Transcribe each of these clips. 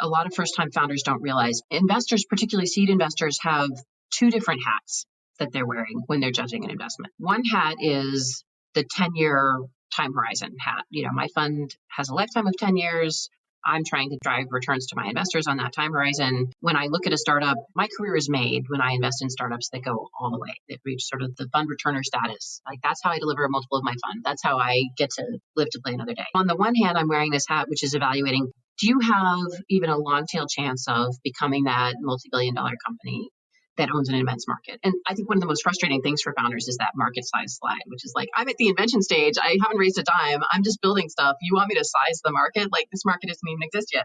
a lot of first-time founders don't realize. Investors, particularly seed investors, have two different hats that they're wearing when they're judging an investment. One hat is the 10-year time horizon hat. My fund has a lifetime of 10 years. I'm trying to drive returns to my investors on that time horizon. When I look at a startup, my career is made when I invest in startups that go all the way, that reach sort of the fund returner status. Like, that's how I deliver a multiple of my fund. That's how I get to live to play another day. On the one hand, I'm wearing this hat, which is evaluating, do you have even a long tail chance of becoming that multi-billion-dollar company that owns an immense market? And I think one of the most frustrating things for founders is that market size slide, which is like, I'm at the invention stage. I haven't raised a dime. I'm just building stuff. You want me to size the market? Like, this market doesn't even exist yet.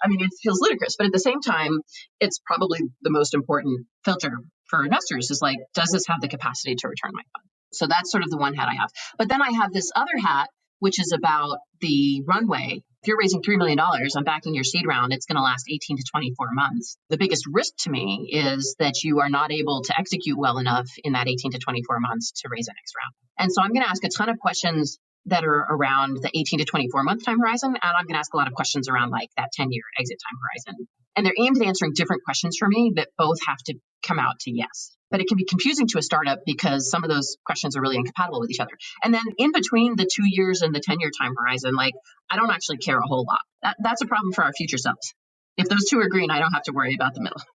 I mean, it feels ludicrous, but at the same time, it's probably the most important filter for investors is like, does this have the capacity to return my fund? So that's sort of the one hat I have. But then I have this other hat, which is about the runway. If you're raising $3 million, I'm backing your seed round, it's going to last 18 to 24 months. The biggest risk to me is that you are not able to execute well enough in that 18 to 24 months to raise a next round. And so I'm going to ask a ton of questions that are around the 18 to 24 month time horizon. And I'm going to ask a lot of questions around like that 10-year exit time horizon. And they're aimed at answering different questions for me that both have to come out to yes. But it can be confusing to a startup because some of those questions are really incompatible with each other. And then in between the 2 years and the 10-year time horizon, like, I don't actually care a whole lot. That's a problem for our future selves. If those two are green, I don't have to worry about the middle.